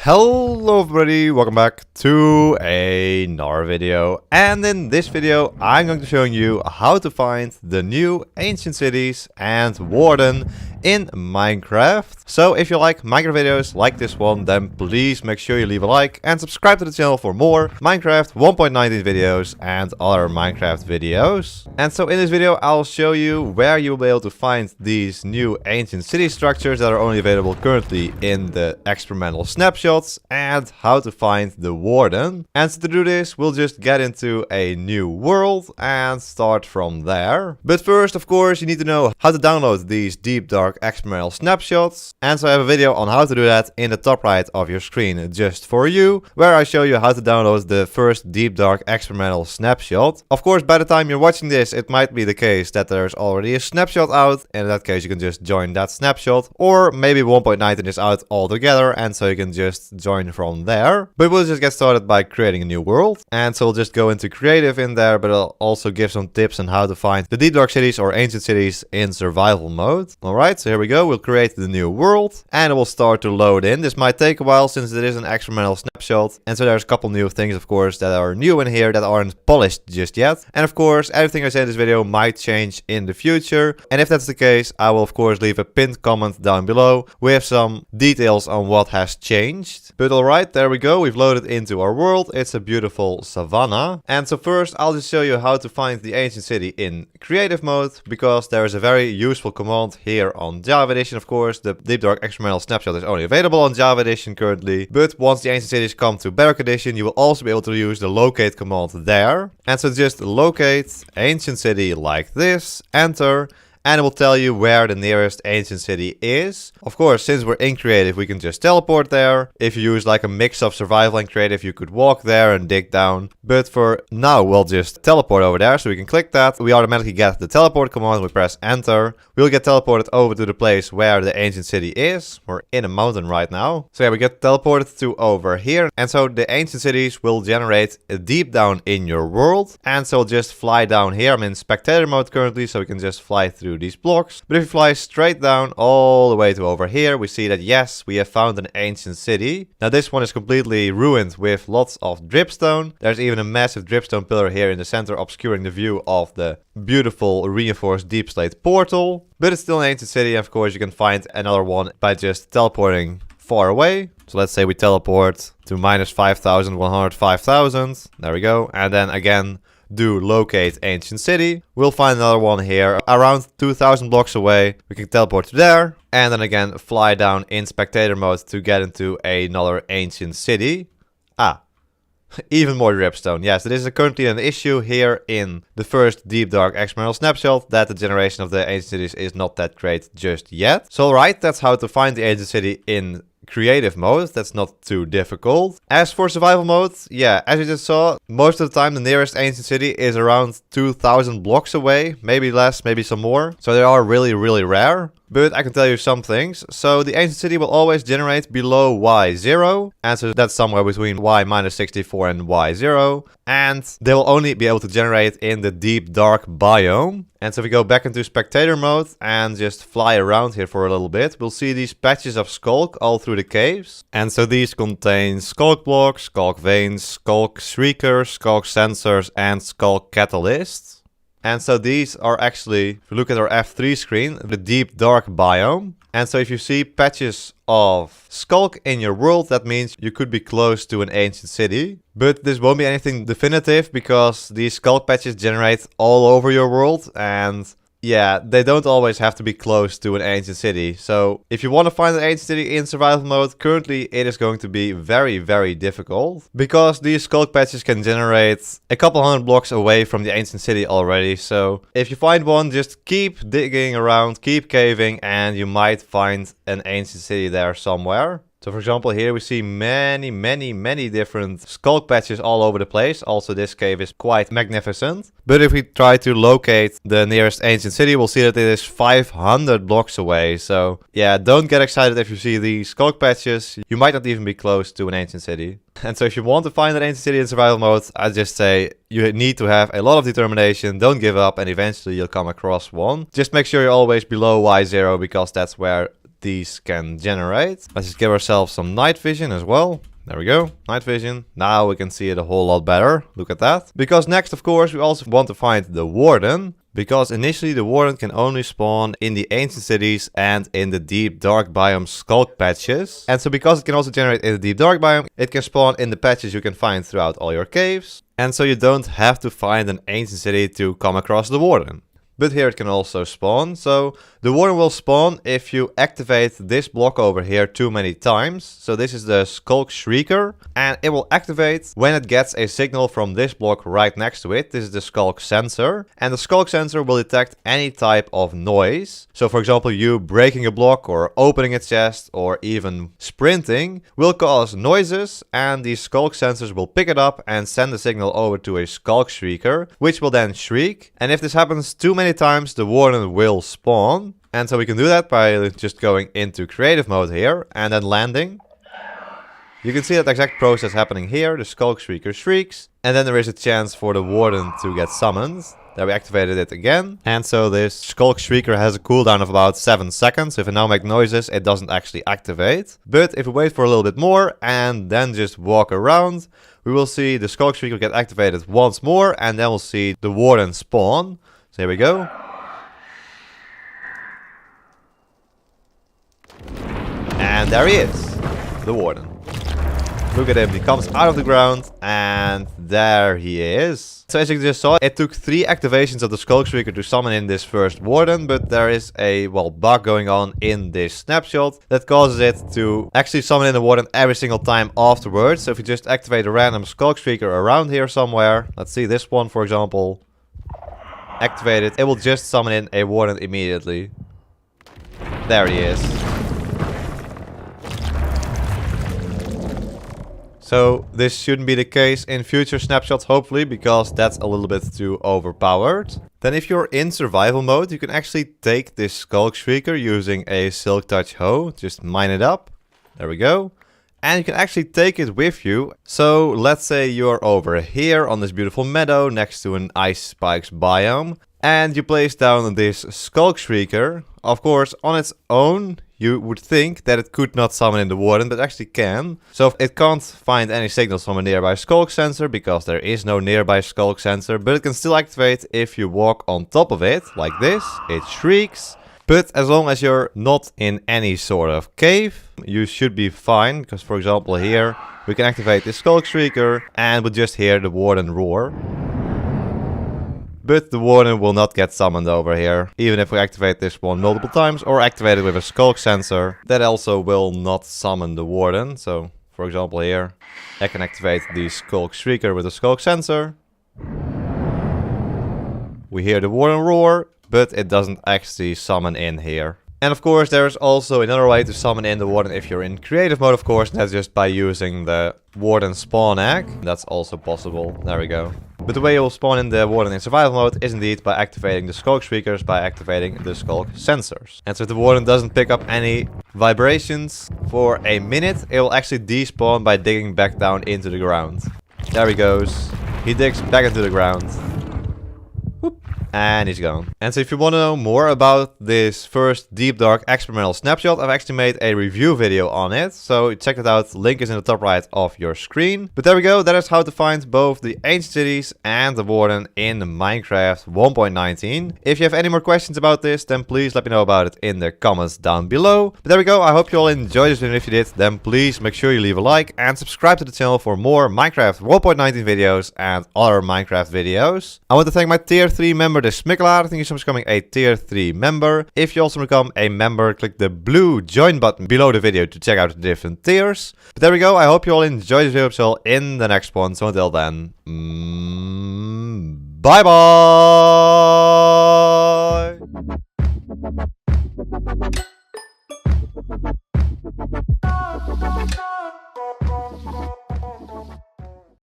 Hello everybody, welcome back to another video, and in this video I'm going to show you how to find the new ancient cities and Warden in Minecraft. So if you like Minecraft videos like this one, then please make sure you leave a like and subscribe to the channel for more Minecraft 1.19 videos and other Minecraft videos. And so in this video I'll show you where you will be able to find these new ancient city structures that are only available currently in the experimental snapshots, and how to find the Warden. And so to do this, we'll just get into a new world and start from there. But first, of course, you need to know how to download these deep dark experimental snapshots. And so I have a video on how to do that in the top right of your screen just for you, where I show you how to download the first deep dark experimental snapshot. Of course, by the time you're watching this, it might be the case that there's already a snapshot out. In that case, you can just join that snapshot, or maybe 1.19 is out altogether, and so you can just join from there. But we'll just get started by creating a new world. And so we'll just go into creative in there, but I'll also give some tips on how to find the deep dark cities or ancient cities in survival mode. Alright, so here we go. We'll create the new world and it will start to load in. This might take a while since it is an experimental snapshot. And so there's a couple new things, of course, that are new in here that aren't polished just yet. And of course, everything I say in this video might change in the future. And if that's the case, I will of course leave a pinned comment down below with some details on what has changed. But alright, there we go. We've loaded into our world. It's a beautiful savanna. And so first, I'll just show you how to find the ancient city in creative mode, because there is a very useful command here on Java Edition. Of course, the Deep Dark Experimental Snapshot is only available on Java Edition currently. But once the ancient cities come to Bedrock Edition, you will also be able to use the locate command there. And so just locate ancient city like this, enter, and it will tell you where the nearest ancient city is. Of course, since we're in creative, we can just teleport there. If you use like a mix of survival and creative, you could walk there and dig down. But for now, we'll just teleport over there. So we can click that. We automatically get the teleport command. We press enter. We'll get teleported over to the place where the ancient city is. We're in a mountain right now. So yeah, we get teleported to over here. And so the ancient cities will generate deep down in your world. And so just fly down here. I'm in spectator mode currently, so we can just fly through these blocks. But if you fly straight down all the way to over here, we see that yes, we have found an ancient city. Now this one is completely ruined with lots of dripstone. There's even a massive dripstone pillar here in the center, obscuring the view of the beautiful reinforced deep slate portal. But it's still an ancient city, and of course you can find another one by just teleporting far away. So let's say we teleport to minus 5,105,000. There we go. And then again, do locate ancient city. We'll find another one here around 2,000 blocks away. We can teleport to there and then again fly down in spectator mode to get into another ancient city. Even more dripstone. Yes, this is currently an issue here in the first Deep Dark Experimental Snapshot, that the generation of the ancient cities is not that great just yet. So alright, that's how to find the ancient city in creative mode. That's not too difficult. As for survival mode, yeah, as you just saw, most of the time the nearest ancient city is around 2,000 blocks away, maybe less, maybe some more. So they are really, really rare. But I can tell you some things. So the ancient city will always generate below Y0. And so that's somewhere between Y minus 64 and Y0. And they will only be able to generate in the deep dark biome. And so if we go back into spectator mode and just fly around here for a little bit, we'll see these patches of sculk all through the caves. And so these contain sculk blocks, sculk veins, sculk shriekers, sculk sensors, and sculk catalysts. And so these are actually, if you look at our F3 screen, the deep dark biome. And so if you see patches of sculk in your world, that means you could be close to an ancient city. But this won't be anything definitive, because these sculk patches generate all over your world, and yeah, they don't always have to be close to an ancient city. So if you want to find an ancient city in survival mode, currently it is going to be very, very difficult, because these sculk patches can generate a couple hundred blocks away from the ancient city already. So if you find one, just keep digging around, keep caving, and you might find an ancient city there somewhere. So for example, here we see many different sculk patches all over the place. Also, this cave is quite magnificent. But if we try to locate the nearest ancient city, we'll see that it is 500 blocks away. So yeah, don't get excited if you see these sculk patches. You might not even be close to an ancient city. And so if you want to find an ancient city in survival mode, I just say you need to have a lot of determination, don't give up, and eventually you'll come across one. Just make sure you're always below Y0, because that's where these can generate. Let's just give ourselves some night vision as well. There we go, night vision. Now we can see it a whole lot better. Look at that. Because next, of course, we also want to find the Warden. Because initially the Warden can only spawn in the ancient cities and in the deep dark biome sculk patches. And so because it can also generate in the deep dark biome, it can spawn in the patches you can find throughout all your caves. And so you don't have to find an ancient city to come across the Warden. But here it can also spawn. So the Warden will spawn if you activate this block over here too many times. So this is the sculk shrieker. And it will activate when it gets a signal from this block right next to it. This is the sculk sensor. And the sculk sensor will detect any type of noise. So for example, you breaking a block or opening a chest or even sprinting will cause noises. And these sculk sensors will pick it up and send the signal over to a sculk shrieker, which will then shriek. And if this happens too many times, the Warden will spawn. And so we can do that by just going into creative mode here and then landing. You can see that exact process happening here. The sculk shrieker shrieks and then there is a chance for the Warden to get summoned. There we activated it again. And so this sculk shrieker has a cooldown of about 7 seconds. If I now make noises, it doesn't actually activate. But if we wait for a little bit more and then just walk around, we will see the sculk shrieker get activated once more and then we'll see the Warden spawn. So here we go. And there he is, the Warden. Look at him, he comes out of the ground and there he is. So as you just saw, it took 3 activations of the sculk shrieker to summon in this first Warden, but there is a, well, bug going on in this snapshot that causes it to actually summon in the Warden every single time afterwards. So if you just activate a random sculk shrieker around here somewhere, let's see this one for example, activate it, it will just summon in a Warden immediately. There he is. So this shouldn't be the case in future snapshots hopefully, because that's a little bit too overpowered. Then if you're in survival mode, you can actually take this sculk shrieker using a silk touch hoe. Just mine it up. There we go. And you can actually take it with you. So let's say you're over here on this beautiful meadow next to an ice spikes biome. And you place down this sculk shrieker. Of course, on its own, you would think that it could not summon in the Warden, but actually can. So it can't find any signals from a nearby sculk sensor, because there is no nearby sculk sensor. But it can still activate if you walk on top of it, like this. It shrieks. But as long as you're not in any sort of cave, you should be fine. Because for example here, we can activate this sculk shrieker and we'll just hear the Warden roar. But the Warden will not get summoned over here, even if we activate this one multiple times or activate it with a sculk sensor. That also will not summon the Warden. So for example here, I can activate the sculk shrieker with a sculk sensor. We hear the Warden roar, but it doesn't actually summon in here. And of course there's also another way to summon in the Warden if you're in creative mode, of course. That's just by using the Warden spawn egg. That's also possible. There we go. But the way you will spawn in the Warden in survival mode is indeed by activating the sculk shriekers, by activating the sculk sensors. And so if the Warden doesn't pick up any vibrations for a minute, it will actually despawn by digging back down into the ground. There he goes. He digs back into the ground. And he's gone. And so if you want to know more about this first deep dark experimental snapshot, I've actually made a review video on it. So check it out, link is in the top right of your screen. But there we go, that is how to find both the ancient cities and the Warden in Minecraft 1.19. If you have any more questions about this, then please let me know about it in the comments down below. But there we go, I hope you all enjoyed this video. If you did, then please make sure you leave a like and subscribe to the channel for more Minecraft 1.19 videos and other Minecraft videos. I want to thank my tier 3 member, the Smikkelaar. Thank you so much for becoming a tier 3 member. If you also become a member, click the blue join button below the video to check out the different tiers. But there we go, I hope you all enjoyed this video, so in the next one. So until then, bye bye!